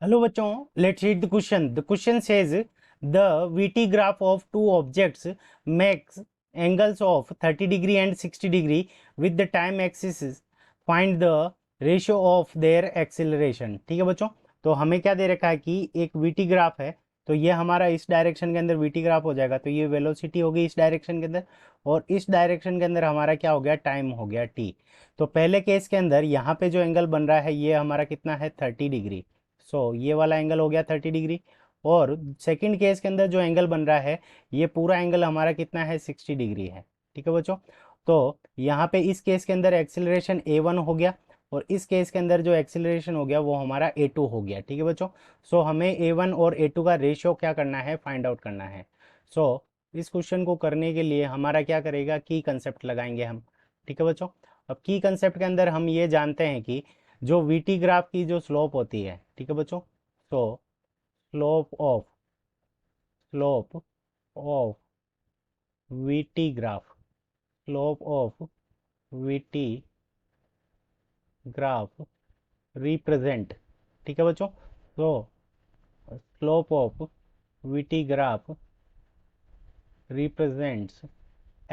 Hello bachon, let's read the question. The question says the VT graph of two objects makes angles of 30 degree and 60 degree with the time axis. Find the ratio of their acceleration. ठीक है बच्चों, तो हमें क्या दे रखा है कि एक VT ग्राफ है, तो ये हमारा इस डायरेक्शन के अंदर VT ग्राफ हो जाएगा, तो ये वेलोसिटी होगी इस डायरेक्शन के अंदर, और इस डायरेक्शन के अंदर हमारा क्या हो गया, टाइम हो गया t। तो पहले केस के अंदर यहाँ पे जो एंगल बन रहा है ये हमारा कितना है, 30 डिग्री। सो ये वाला एंगल हो गया 30 डिग्री। और सेकंड केस के अंदर जो एंगल बन रहा है ये पूरा एंगल हमारा कितना है, 60 डिग्री है। ठीक है बच्चों, तो यहाँ पे इस केस के अंदर एक्सेलरेशन a1 हो गया, और इस केस के अंदर जो एक्सेलरेशन हो गया वो हमारा a2 हो गया। ठीक है बच्चों, सो हमें a1 और a2 का रेशियो क्या करना है, फाइंड आउट करना है। सो इस क्वेश्चन को करने के लिए हमारा क्या करेगा, की कंसेप्ट लगाएंगे हम। ठीक है बच्चों, अब की कंसेप्ट के अंदर हम ये जानते हैं कि जो वीटी ग्राफ की जो स्लोप होती है, ठीक है बच्चों, तो slope of VT graph, slope of VT graph represent, ठीक है बच्चों, तो slope of VT graph represents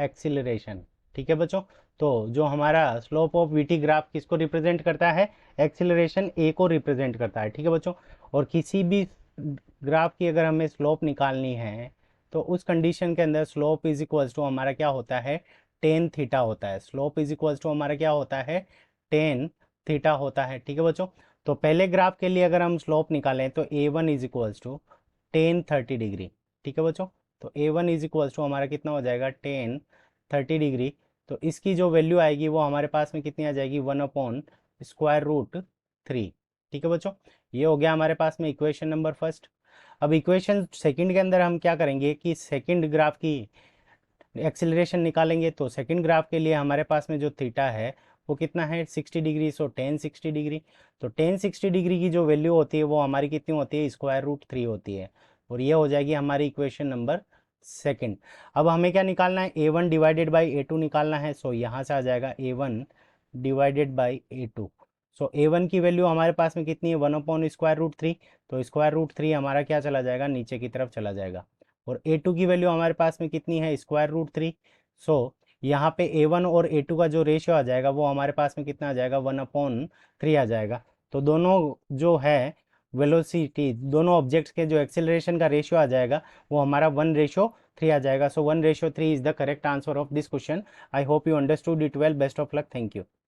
acceleration. ठीक है बच्चों, तो जो हमारा स्लोप ऑफ वीटी ग्राफ किसको रिप्रेजेंट करता है, एक्सीलरेशन ए को रिप्रेजेंट करता है। ठीक है बच्चों, और किसी भी ग्राफ की अगर हमें स्लोप निकालनी है तो उस कंडीशन के अंदर स्लोप इज इक्वल्स टू हमारा क्या होता है, टेन थीटा होता है। स्लोप इज इक्वल्स टू हमारा क्या होता है, टेन थीटा होता है। ठीक है बच्चों, तो पहले ग्राफ के लिए अगर हम स्लोप निकालें तो a one is equals to ten 30 डिग्री। ठीक है बच्चों, तो a one is equals to हमारा कितना हो जाएगा, टेन 30 डिग्री। तो इसकी जो वैल्यू आएगी वो हमारे पास में कितनी आ जाएगी, 1/√3। ठीक है बच्चों, ये हो गया हमारे पास में इक्वेशन नंबर फर्स्ट। अब इक्वेशन सेकंड के अंदर हम क्या करेंगे कि सेकंड ग्राफ की एक्सेलरेशन निकालेंगे। तो सेकंड ग्राफ के लिए हमारे पास में जो थीटा है वो कितना है, 60 डिग्री। सो टेन 60 डिग्री, तो टेन 60 डिग्री की जो वैल्यू होती है वो हमारी कितनी होती है, √3 होती है। और ये हो जाएगी हमारी इक्वेशन नंबर सेकंड। अब हमें क्या निकालना है, a1 डिवाइडेड बाई a2 निकालना है। सो यहाँ से आ जाएगा a1 divided by a2। So a1 की वैल्यू हमारे पास में कितनी है, 1/√3। तो √3 हमारा क्या चला जाएगा, नीचे की तरफ चला जाएगा। और a2 की वैल्यू हमारे पास में कितनी है, √3। सो यहाँ पे a1 और a2 का जो रेशियो आ जाएगा वो हमारे पास में कितना आ जाएगा, 1/3 आ जाएगा। तो दोनों जो है वेलोसिटी, दोनों ऑब्जेक्ट्स के जो एक्सेलरेशन का रेशियो आ जाएगा वो हमारा 1/3 आ जाएगा। सो 1/3 is the correct answer of this question. I hope you understood it well. Best of luck, thank you.